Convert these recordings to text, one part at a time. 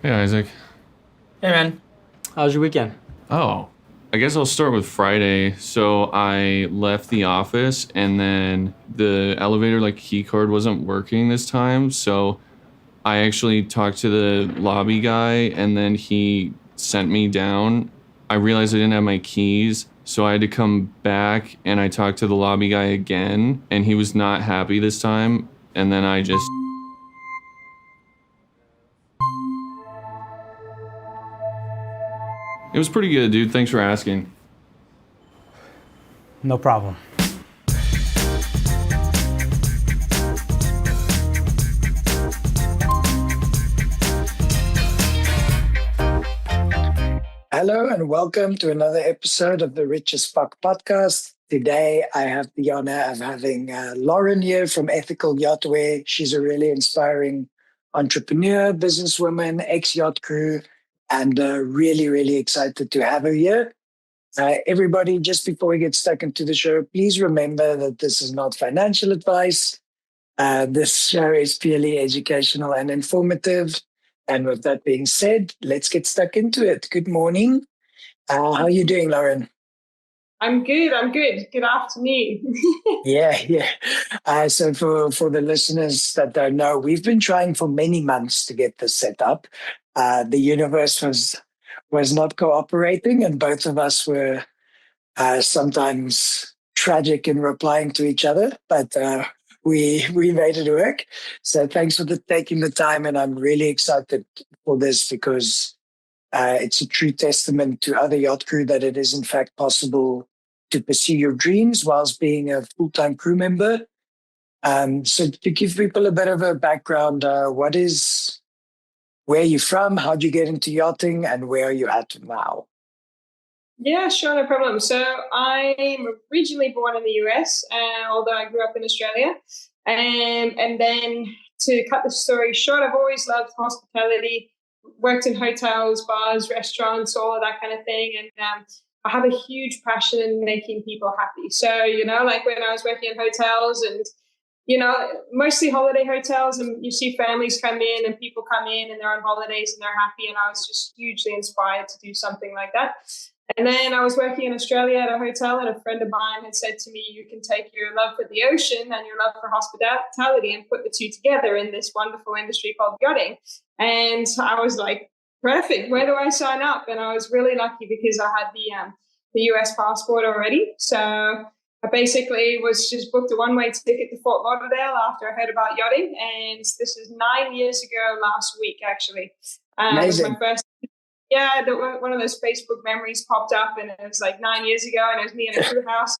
Hey, Isaac. Hey man, how was your weekend? Oh, I guess I'll start with Friday. So I left the office and then the elevator, like key card, wasn't working this time. So I actually talked to the lobby guy and then he sent me down. I realized I didn't have my keys. So I had to come back and I talked to the lobby guy again and he was not happy this time. And then I just, it was pretty good, dude. Thanks for asking. No problem. Hello and welcome to another episode of the Rich as Fuck podcast. Today I have the honor of having Lauren here from Ethical Yacht Wear. She's a really inspiring entrepreneur, businesswoman, ex-yacht crew, and really, really excited to have her here. Everybody, just before we get stuck into the show, please remember that this is not financial advice. This show is purely educational and informative. And with that being said, let's get stuck into it. Good morning. How are you doing, Lauren? I'm good. I'm good. Good afternoon. Yeah. So for the listeners that don't know, we've been trying for many months to get this set up. The universe was not cooperating, and both of us were sometimes tragic in replying to each other, but we made it work. So thanks for taking the time, and I'm really excited for this because it's a true testament to other yacht crew that it is in fact possible to pursue your dreams whilst being a full-time crew member. So to give people a bit of a background, where are you from? How'd you get into yachting, and where are you at now? Yeah, sure, no problem. So I'm originally born in the US, although I grew up in Australia. And then to cut the story short, I've always loved hospitality, worked in hotels, bars, restaurants, all of that kind of thing. And I have a huge passion in making people happy. So, like when I was working in hotels and mostly holiday hotels, and you see families come in and people come in and they're on holidays and they're happy. And I was just hugely inspired to do something like that. And then I was working in Australia at a hotel, and a friend of mine had said to me, you can take your love for the ocean and your love for hospitality and put the two together in this wonderful industry called yachting. And I was like, perfect. Where do I sign up? And I was really lucky because I had the US passport already. So I basically was just booked a one-way ticket to Fort Lauderdale after I heard about yachting. And this is 9 years ago last week, actually. It was my Amazing. first one of those Facebook memories popped up, and it was like 9 years ago, and it was me in a crew house.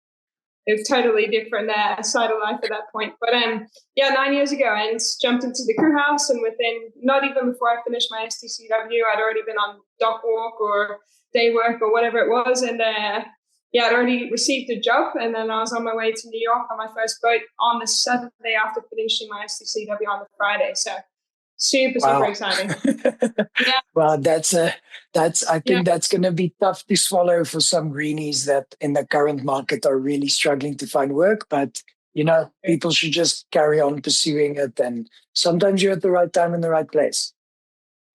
It was totally different side of life at that point. But 9 years ago, and jumped into the crew house, and within not even before I finished my STCW, I'd already been on dock walk or day work or whatever it was, and I'd already received a job, and then I was on my way to New York on my first boat on the seventh day after finishing my STCW on the Friday. So super Wow. exciting. Yeah, Well, I yeah. think that's going to be tough to swallow for some greenies that in the current market are really struggling to find work. But, people should just carry on pursuing it. And sometimes you're at the right time in the right place.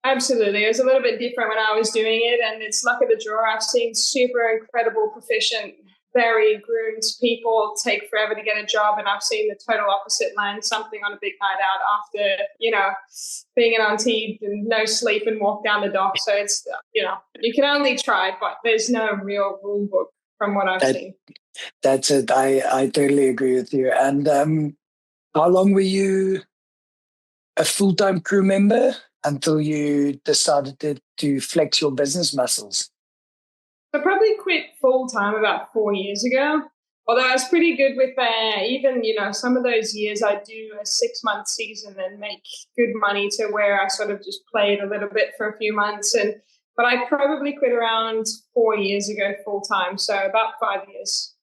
Absolutely. It was a little bit different when I was doing it, and it's luck of the draw. I've seen super incredible, proficient, very groomed people take forever to get a job, and I've seen the total opposite land something on a big night out after, being an auntie and no sleep and walk down the dock. So it's, you can only try, but there's no real rule book from what I've That seen. That's it. I totally agree with you. And how long were you a full-time crew member until you decided to flex your business muscles? I probably quit full time about 4 years ago. Although I was pretty good with even, some of those years I do a 6 month season and make good money to where I sort of just played a little bit for a few months. But I probably quit around 4 years ago full time. So about 5 years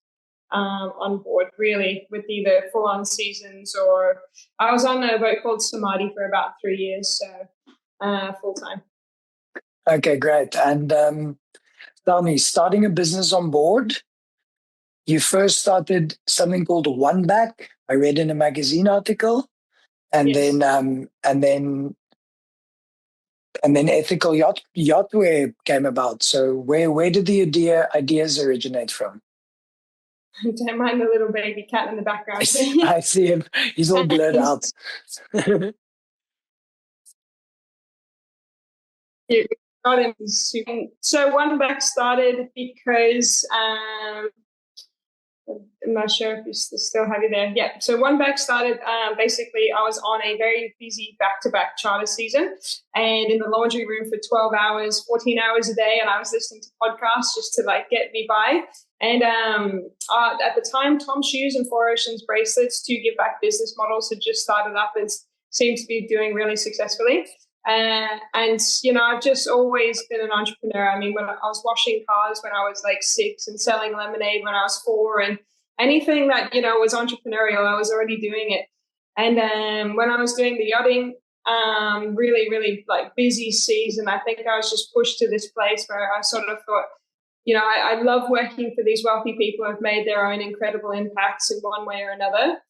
on board, really, with either full on seasons or I was on a boat called Samadhi for about 3 years. So full time. Okay, great. And tell me, starting a business on board, you first started something called one back. I read in a magazine article, and Yes. then And then Ethical Yacht Wear came about. So where did the ideas originate from? Don't mind the little baby cat in the background. I see him. He's all blurred out. So One Back started because I'm not sure if you still have you there. Yeah. So One Back started basically I was on a very busy back-to-back charter season and in the laundry room for 12 hours, 14 hours a day. And I was listening to podcasts just to like get me by. And at the time, Tom Shoes and Four Oceans bracelets, two give back business models had just started up and seemed to be doing really successfully. And, I've just always been an entrepreneur. I mean, when I was washing cars when I was like 6 and selling lemonade when I was 4 and anything that, was entrepreneurial, I was already doing it. And when I was doing the yachting, really, really like busy season, I think I was just pushed to this place where I sort of thought, I love working for these wealthy people who have made their own incredible impacts in one way or another.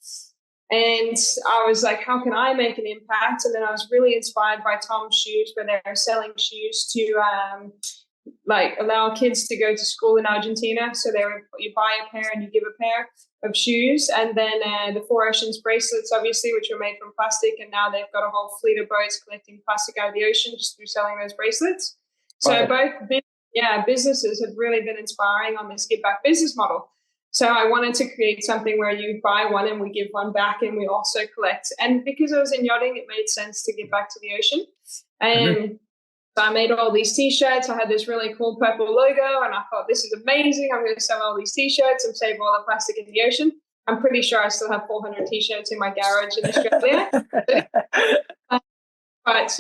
And I was like, how can I make an impact? And then I was really inspired by Tom's Shoes, where they're selling shoes to allow kids to go to school in Argentina. So you buy a pair and you give a pair of shoes. And then the Four Oceans bracelets, obviously, which were made from plastic. And now they've got a whole fleet of boats collecting plastic out of the ocean just through selling those bracelets. So both businesses have really been inspiring on this give back business model. So I wanted to create something where you buy one and we give one back and we also collect. And because I was in yachting, it made sense to give back to the ocean. And so I made all these T-shirts. I had this really cool purple logo and I thought, this is amazing. I'm going to sell all these T-shirts and save all the plastic in the ocean. I'm pretty sure I still have 400 T-shirts in my garage in Australia. But,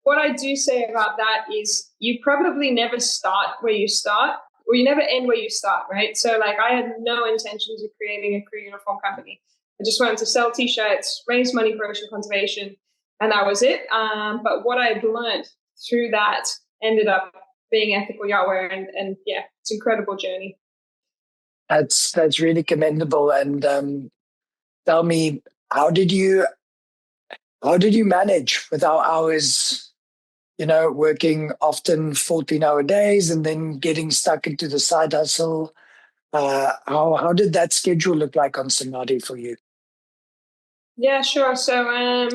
what I do say about that is you probably never start where you start. Or you never end where you start, right? So like I had no intentions of creating a crew uniform company. I just wanted to sell T-shirts, raise money for ocean conservation, and that was it. But what I had learned through that ended up being Ethical Yacht Wear, and yeah, it's an incredible journey. That's really commendable. And tell me, how did you manage without hours? Working often 14-hour days and then getting stuck into the side hustle. How did that schedule look like on Samadhi for you? Yeah, sure. So I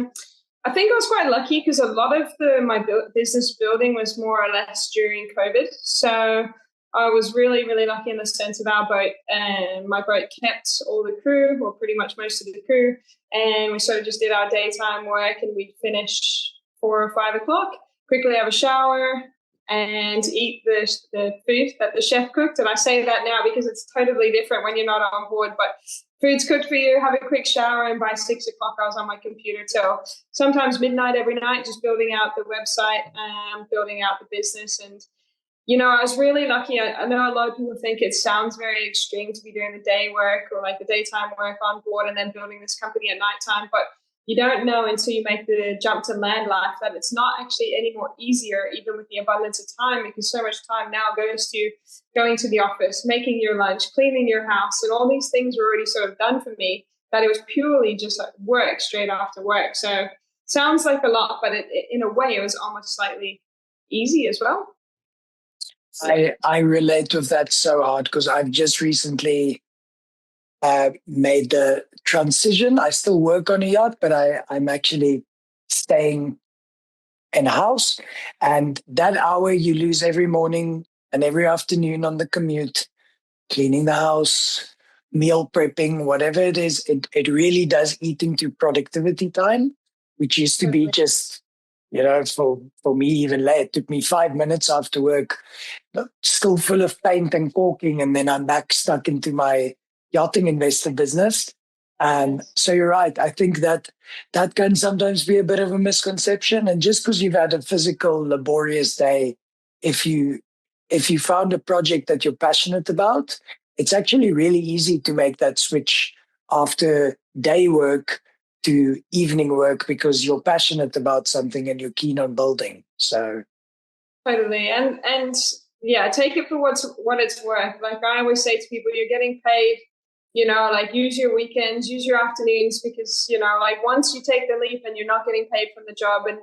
think I was quite lucky because a lot of my business building was more or less during COVID. So I was really, really lucky in the sense of our boat, and my boat kept all the crew, or pretty much most of the crew, and we sort of just did our daytime work and we'd finish 4 or 5 o'clock. Quickly have a shower and eat the food that the chef cooked. And I say that now because it's totally different when you're not on board, but food's cooked for you, have a quick shower, and by 6 o'clock I was on my computer till sometimes midnight every night, just building out the website, building out the business. And, I was really lucky. I know a lot of people think it sounds very extreme to be doing the day work or like the daytime work on board and then building this company at nighttime, but you don't know until you make the jump to land life that it's not actually any more easier, even with the abundance of time, because so much time now goes to going to the office, making your lunch, cleaning your house, and all these things were already sort of done for me, that it was purely just like work straight after work. So sounds like a lot, but in a way it was almost slightly easy as well. I relate with that so hard because I've just recently made the transition. I still work on a yacht, but I'm actually staying in a house. And that hour you lose every morning and every afternoon on the commute, cleaning the house, meal prepping, whatever it is, it really does eat into productivity time, which used to be just, for me, even late. It took me 5 minutes after work, still full of paint and caulking, and then I'm back stuck into my Yachting Investor business. So you're right. I think that can sometimes be a bit of a misconception. And just because you've had a physical, laborious day, if you found a project that you're passionate about, it's actually really easy to make that switch after day work to evening work because you're passionate about something and you're keen on building. So totally. And yeah, take it for what it's worth. Like I always say to people, you're getting paid. Like use your weekends, use your afternoons, because, like once you take the leap and you're not getting paid from the job, and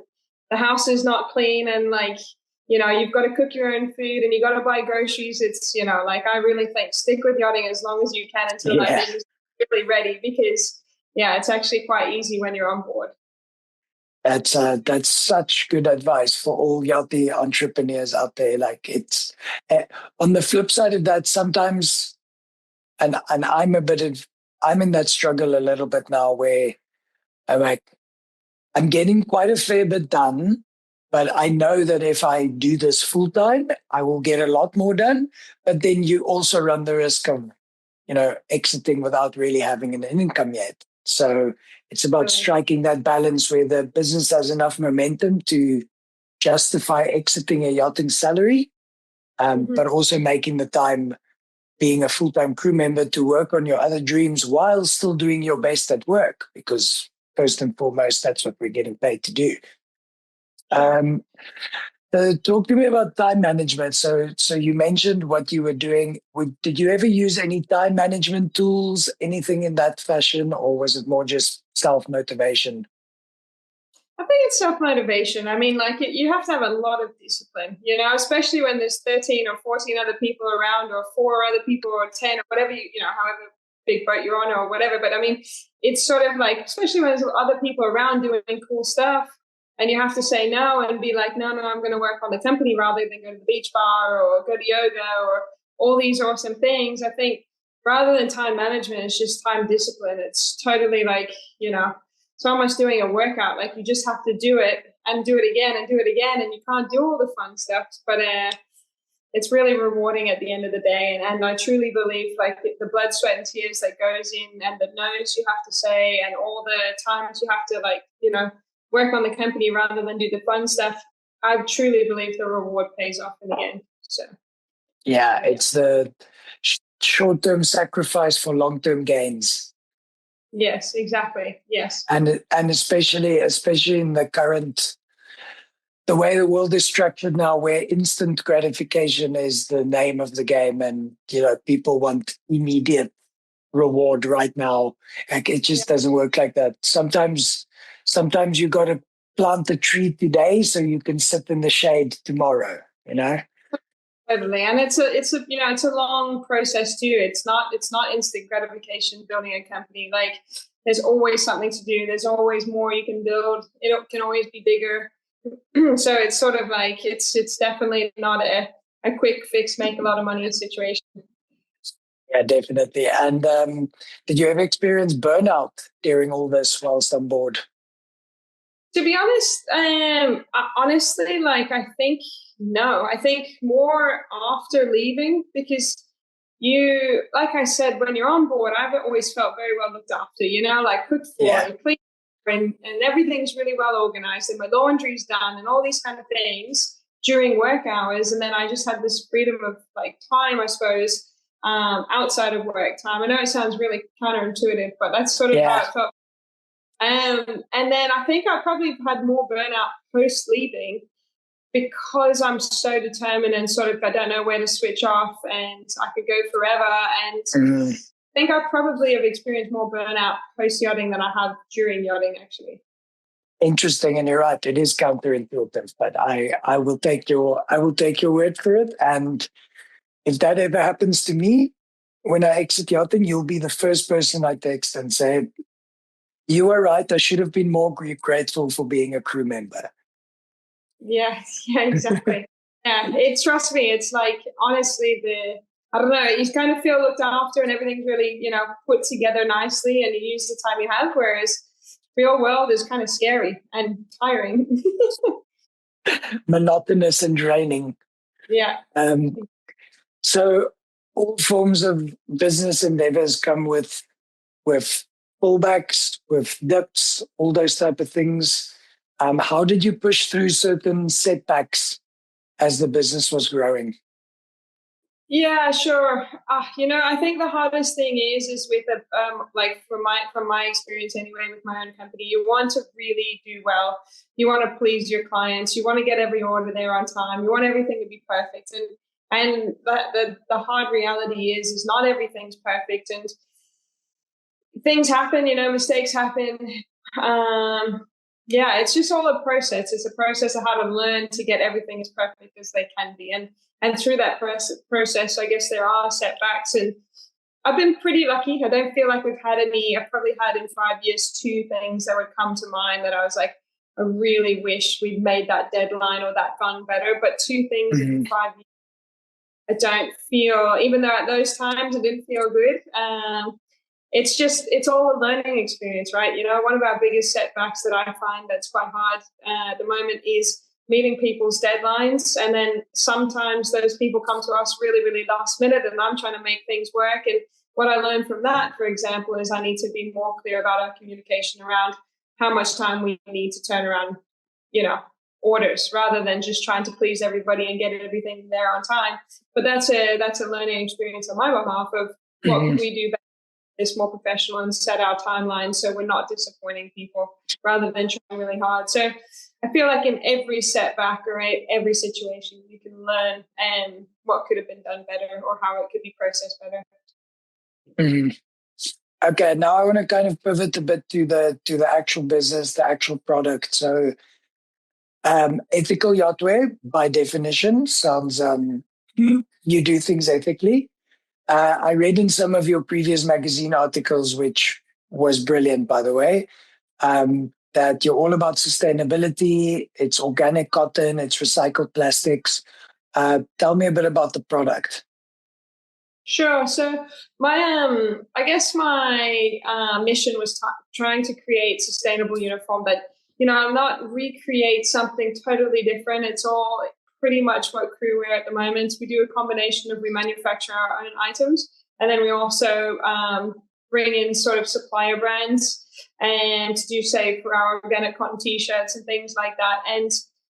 the house is not clean and like, you've got to cook your own food and you got to buy groceries. It's, like, I really think stick with yachting as long as you can until that thing is really ready, because it's actually quite easy when you're on board. That's such good advice for all yachty entrepreneurs out there. Like, it's on the flip side of that, sometimes, and I'm in that struggle a little bit now, where I'm getting quite a fair bit done, but I know that if I do this full time, I will get a lot more done. But then you also run the risk of, exiting without really having an income yet. So it's about striking that balance where the business has enough momentum to justify exiting a yachting salary, but also making the time, being a full-time crew member, to work on your other dreams while still doing your best at work, because first and foremost, that's what we're getting paid to do. Talk to me about time management. So you mentioned what you were doing. Did you ever use any time management tools, anything in that fashion, or was it more just self-motivation? I think it's self-motivation. I mean, like, you have to have a lot of discipline, especially when there's 13 or 14 other people around, or 4 other people, or 10, or whatever, however big boat you're on or whatever. But I mean, it's sort of like, especially when there's other people around doing cool stuff, and you have to say no and be like, no, I'm going to work on the company rather than go to the beach bar or go to yoga or all these awesome things. I think rather than time management, it's just time discipline. It's totally like, it's almost doing a workout. Like, you just have to do it and do it again and do it again. And you can't do all the fun stuff, but it's really rewarding at the end of the day. And I truly believe, like, the blood, sweat, and tears that goes in, and the no's you have to say, and all the times you have to, like, work on the company rather than do the fun stuff, I truly believe the reward pays off in the end. So, it's the short-term sacrifice for long-term gains. Yes, exactly. Yes, and especially in the way the world is structured now, where instant gratification is the name of the game, and people want immediate reward right now. Like, it just doesn't work like that. Sometimes you got to plant the tree today so you can sit in the shade tomorrow. Totally. And it's a long process too. It's not instant gratification building a company. Like, there's always something to do. There's always more you can build. It can always be bigger. So it's sort of like, it's definitely not a quick fix, make a lot of money situation. Yeah, definitely. And did you ever experience burnout during all this whilst on board? To be honest, honestly, like, I think no. I think more after leaving, because like I said, when you're on board, I've always felt very well looked after, like cooked for, clean, and everything's really well organized, and my laundry's done, and all these kind of things during work hours. And then I just had this freedom of, like, time, I suppose, outside of work time. I know it sounds really counterintuitive, but that's sort of how it felt. And then I think I probably had more burnout post leaving, because I'm so determined and sort of, I don't know where to switch off, and I could go forever. And I think I probably have experienced more burnout post yachting than I have during yachting, actually. Interesting, and you're right. It is counterintuitive, but I will take your word for it. And if that ever happens to me when I exit yachting, you'll be the first person I text and say, "You were right. I should have been more grateful for being a crew member." Yeah, exactly. Trust me, it's like, honestly, I don't know, you kind of feel looked after and everything's really, put together nicely, and you use the time you have, whereas real world is kind of scary and tiring. Monotonous and draining. Yeah. So all forms of business endeavors come with pullbacks, with dips, all those type of things. How did you push through certain setbacks as the business was growing? Yeah, sure. I think the hardest thing is with like from my experience anyway, with my own company, you want to really do well. You want to please your clients. You want to get every order there on time. You want everything to be perfect. And the hard reality is not everything's perfect, and things happen. Mistakes happen. Yeah, it's just all a process. It's a process of how to learn to get everything as perfect as they can be. And through that process, I guess there are setbacks. And I've been pretty lucky. I don't feel like we've had any. I've probably had in 5 years 2 things that would come to mind that I was like, I really wish we'd made that deadline or that fund better. But 2 things in 5 years, I don't feel, even though at those times it didn't feel good. It's all a learning experience, right? One of our biggest setbacks that I find that's quite hard at the moment is meeting people's deadlines. And then sometimes those people come to us really, really last minute and I'm trying to make things work. And what I learned from that, for example, is I need to be more clear about our communication around how much time we need to turn around, orders, rather than just trying to please everybody and get everything there on time. But that's a learning experience on my behalf of what can we do better, is more professional and set our timeline so we're not disappointing people rather than trying really hard. So I feel like in every setback or every situation, you can learn what could have been done better or how it could be processed better. Okay, now I want to kind of pivot a bit to the actual business, the actual product. So ethical yacht wear, by definition, sounds you do things ethically. I read in some of your previous magazine articles, which was brilliant, by the way, that you're all about sustainability. It's organic cotton, it's recycled plastics. Tell me a bit about the product. Sure. So I guess my mission was trying to create sustainable uniform, but not recreate something totally different. It's all pretty much what crew wear at the moment. We do a combination of, we manufacture our own items, and then we also bring in sort of supplier brands and to do, say, for our organic cotton t-shirts and things like that. And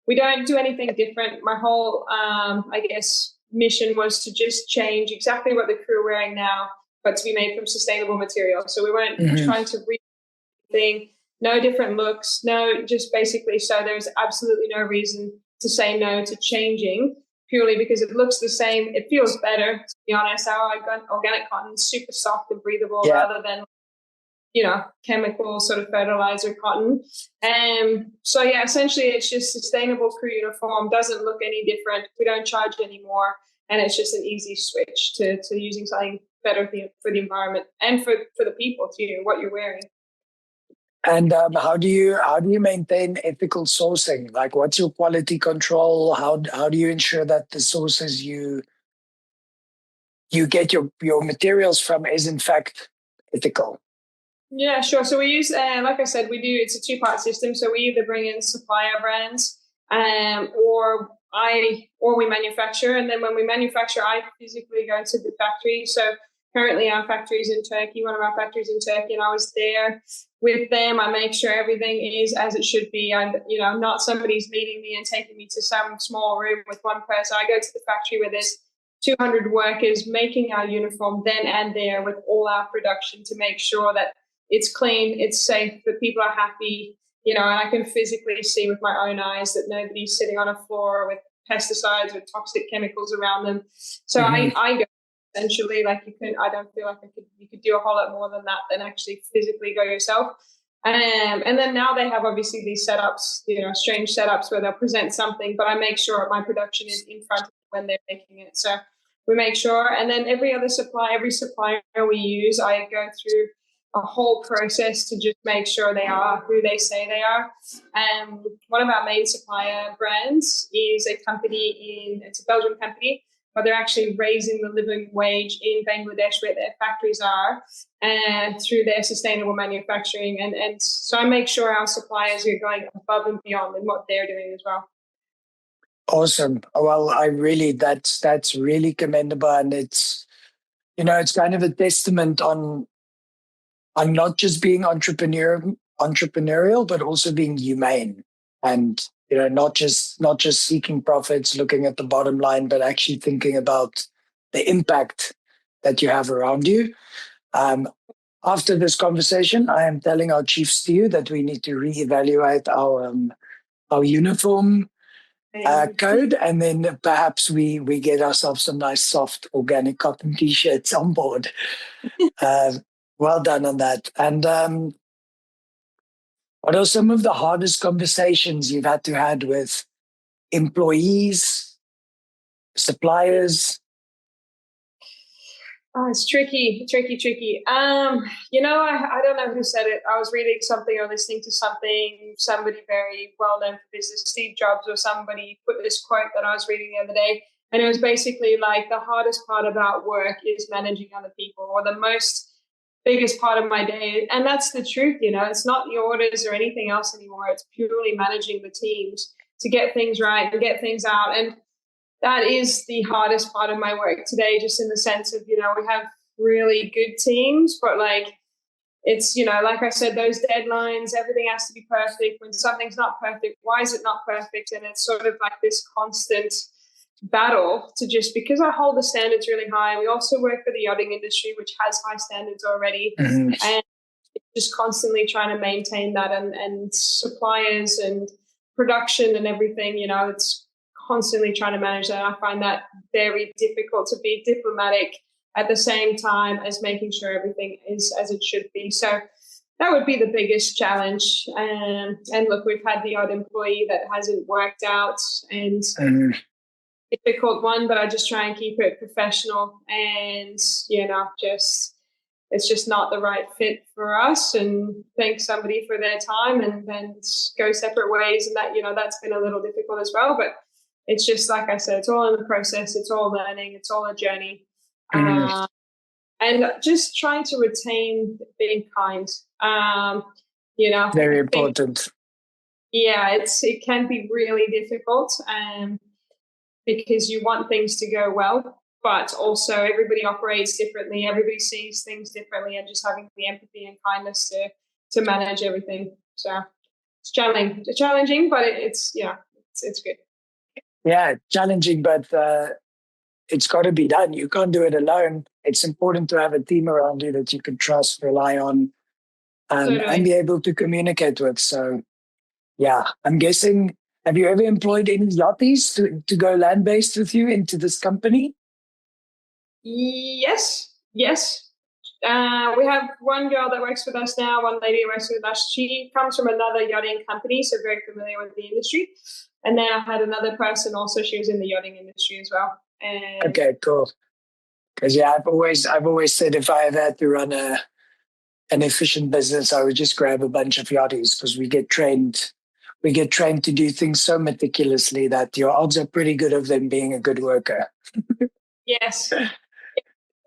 we don't do anything different. My whole, I guess, mission was to just change exactly what the crew are wearing now, but to be made from sustainable material. So we weren't trying to anything, no different looks, no, just basically, so there's absolutely no reason to say no to changing purely because it looks the same. It feels better, to be honest. Our organic cotton is super soft and breathable rather than chemical sort of fertilizer cotton. So yeah, essentially it's just sustainable crew uniform, doesn't look any different. We don't charge anymore. And it's just an easy switch to using something better for the environment and for the people too, what you're wearing. And how do you maintain ethical sourcing? Like, what's your quality control? How do you ensure that the sources you get your materials from is in fact ethical? Yeah, sure. So we use, like I said, it's a 2-part system. So we either bring in supplier brands, or we manufacture. And then when we manufacture, I physically go to the factory. So currently our factory is in Turkey, one of our factories in Turkey, and I was there with them. I make sure everything is as it should be. And, not somebody's meeting me and taking me to some small room with one person. I go to the factory where there's 200 workers making our uniform then and there with all our production to make sure that it's clean, it's safe, the people are happy, and I can physically see with my own eyes that nobody's sitting on a floor with pesticides or toxic chemicals around them. So I go essentially, like I don't feel like you could do a whole lot more than that than actually physically go yourself. And then now they have obviously these setups, strange setups where they'll present something, but I make sure my production is in front of them when they're making it. So we make sure, and then every supplier we use, I go through a whole process to just make sure they are who they say they are. One of our main supplier brands is it's a Belgian company, but they're actually raising the living wage in Bangladesh where their factories are through their sustainable manufacturing. And so I make sure our suppliers are going above and beyond in what they're doing as well. Awesome. Well, that's really commendable. And it's kind of a testament on not just being entrepreneurial, but also being humane, and not just seeking profits, looking at the bottom line, but actually thinking about the impact that you have around you. After this conversation, I am telling our chief stew that we need to reevaluate our uniform code, and then perhaps we get ourselves some nice soft organic cotton t-shirts on board. Well done on that. And What are some of the hardest conversations you've had to had with employees, suppliers? Oh, it's tricky, tricky, tricky. I don't know who said it. I was reading something or listening to something, somebody very well known for business, Steve Jobs or somebody put this quote that I was reading the other day. And it was basically like the hardest part about work is managing other people, or the most biggest part of my day. And that's the truth, it's not the orders or anything else anymore. It's purely managing the teams to get things right and get things out. And that is the hardest part of my work today, just in the sense of, we have really good teams, but like, it's, like I said, those deadlines, everything has to be perfect. When something's not perfect, why is it not perfect? And it's sort of like this constant battle to just, because I hold the standards really high. We also work for the yachting industry, which has high standards already. Mm-hmm. And just constantly trying to maintain that, and suppliers and production and everything, it's constantly trying to manage that. I find that very difficult to be diplomatic at the same time as making sure everything is as it should be. So that would be the biggest challenge. And look, we've had the odd employee that hasn't worked out, and difficult one, but I just try and keep it professional, and it's just not the right fit for us, and thank somebody for their time and then go separate ways. And that, that's been a little difficult as well, but it's just, like I said, it's all in the process. It's all learning. It's all a journey. And just trying to retain being kind, Very important. It can be really difficult, because you want things to go well, but also everybody operates differently. Everybody sees things differently, and just having the empathy and kindness to manage everything. So it's challenging, but it's good. Yeah, challenging, but it's got to be done. You can't do it alone. It's important to have a team around you that you can trust, rely on, and be able to communicate with. So, yeah, I'm guessing, have you ever employed any yachties to go land-based with you into this company? Yes. We have one girl that works with us now, one lady who works with us. She comes from another yachting company, so very familiar with the industry. And then I had another person also, she was in the yachting industry as well. Okay, cool. Because I've always said if I ever had to run an efficient business, I would just grab a bunch of yachties, because we get trained to do things so meticulously that your odds are pretty good of them being a good worker. Yes.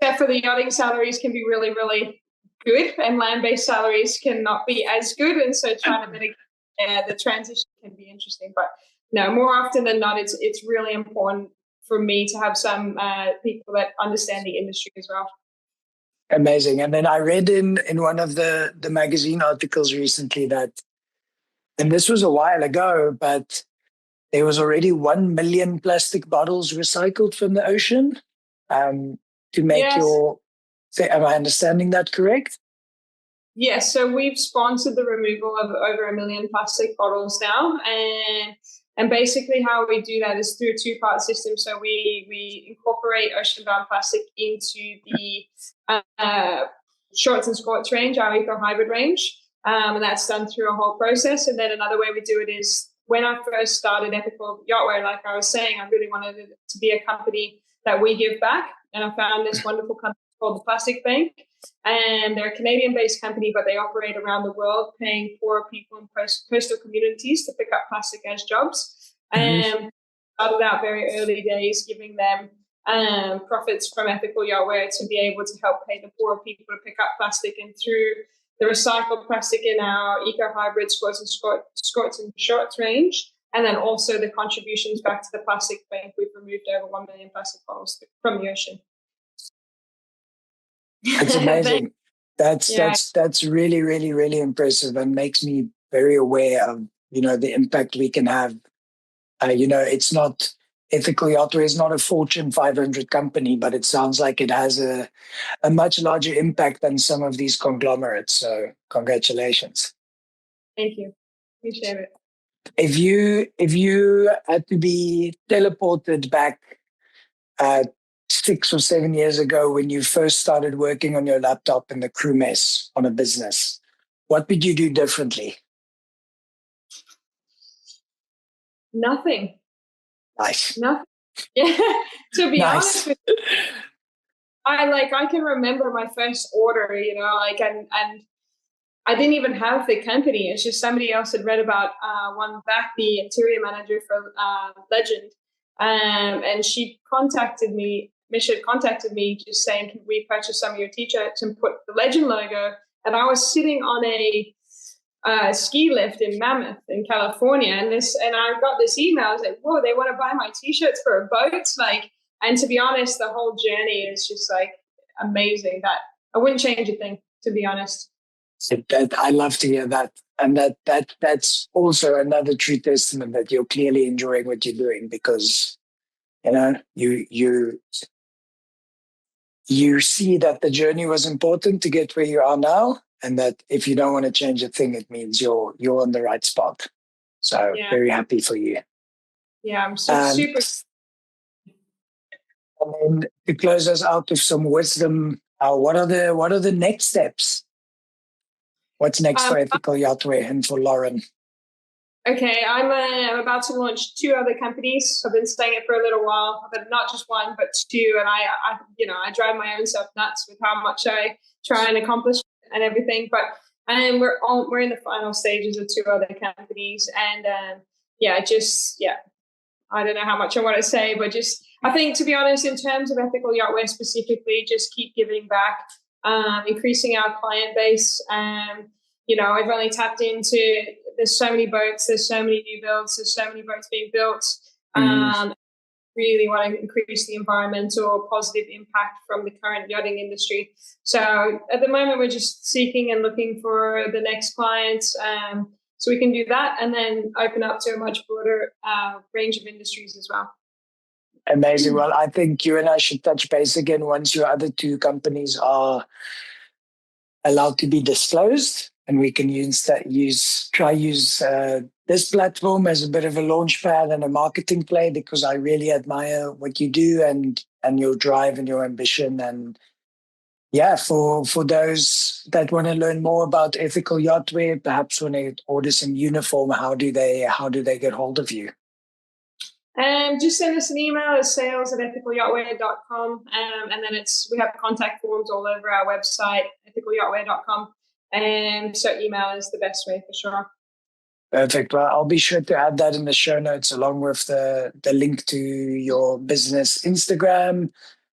Except for the yachting salaries can be really, really good, and land-based salaries cannot be as good. And so trying to mitigate the transition can be interesting. But no, more often than not, it's really important for me to have some people that understand the industry as well. Amazing. And then I read in one of the magazine articles recently that, and this was a while ago, but there was already 1 million plastic bottles recycled from the ocean to make am I understanding that correct? Yes, so we've sponsored the removal of over 1 million plastic bottles now, and basically how we do that is through a two-part system. So we incorporate ocean-bound plastic into the shorts and squats range, our eco hybrid range, and that's done through a whole process. And then another way we do it is, when I first started Ethical Yacht Wear, like I was saying, I really wanted it to be a company that we give back, and I found this wonderful company called the Plastic Bank. And they're a Canadian-based company, but they operate around the world, paying poor people in coastal communities to pick up plastic as jobs. And started out very early days, giving them profits from Ethical Yacht Wear to be able to help pay the poor people to pick up plastic. And through the recycled plastic in our eco-hybrid squats and shorts range, and then also the contributions back to the Plastic Bank, we've removed over 1 million plastic bottles from the ocean. That's amazing. That's really, really, really impressive, and makes me very aware of the impact we can have. It's not Ethical Yacht Wear is not a Fortune 500 company, but it sounds like it has a much larger impact than some of these conglomerates. So congratulations. Thank you. Appreciate it. If you had to be teleported back 6 or 7 years ago, when you first started working on your laptop in the crew mess on a business, what would you do differently? Nothing. Nice. Nothing. Yeah. To be honest Nice. with you, I can remember my first order, and I didn't even have the company. It's just somebody else had read about one back, the interior manager for Legend, and she contacted me. Misha contacted me just saying, "Can we purchase some of your t-shirts and put the Legend logo?" And I was sitting on a ski lift in Mammoth in California, and I got this email. I was like, "Whoa, they want to buy my t-shirts for a boat!" And to be honest, the whole journey is just amazing. That I wouldn't change a thing, to be honest. I love to hear that. And that's also another true testament that you're clearly enjoying what you're doing, because, you see that the journey was important to get where you are now. And that if you don't want to change a thing, it means you're on the right spot. So very happy for you. Yeah, I'm super. And then to close us out with some wisdom, what are the next steps? What's next for Ethical Yacht Wear and for Lauren? Okay, I'm about to launch 2 other companies. I've been saying it for a little while, but not just one, but 2. And I drive my own self nuts with how much I try and accomplish and everything. But we're in the final stages of 2 other companies, and I don't know how much I want to say, but I think, to be honest, in terms of Ethical Yacht Wear specifically, just keep giving back, increasing our client base. I've only tapped into, there's so many boats, there's so many new builds, there's so many boats being built. Really want to increase the environmental positive impact from the current yachting industry. So at the moment, we're just seeking and looking for the next clients. So we can do that and then open up to a much broader range of industries as well. Amazing. Well, I think you and I should touch base again once your other 2 companies are allowed to be disclosed, and we can use this platform as a bit of a launch pad and a marketing play, because I really admire what you do and your drive and your ambition. And for those that want to learn more about Ethical Yacht Wear, perhaps when they order some uniform, how do they get hold of you? Just send us an email at sales@ethicalyachtwear.com, and then we have contact forms all over our website, ethicalyachtwear.com. So email is the best way for sure. Perfect. Well, I'll be sure to add that in the show notes, along with the link to your business Instagram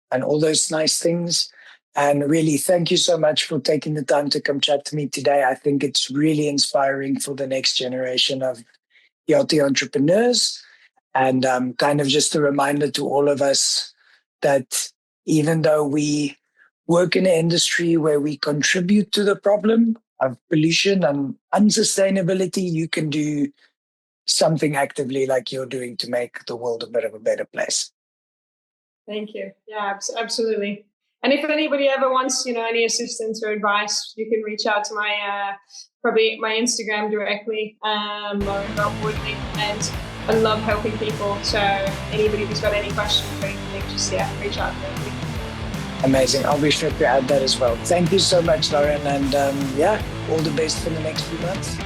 and all those nice things. And really, thank you so much for taking the time to come chat to me today. I think it's really inspiring for the next generation of yachty entrepreneurs. And kind of just a reminder to all of us that even though we work in an industry where we contribute to the problem of pollution and unsustainability, you can do something actively like you're doing to make the world a bit of a better place. Thank you. Yeah, absolutely. And if anybody ever wants, any assistance or advice, you can reach out to my Instagram directly, Lauren Wardley, and I love helping people. So anybody who's got any questions or anything, just reach out directly. Amazing. I'll be sure to add that as well. Thank you so much, Lauren, and all the best for the next few months.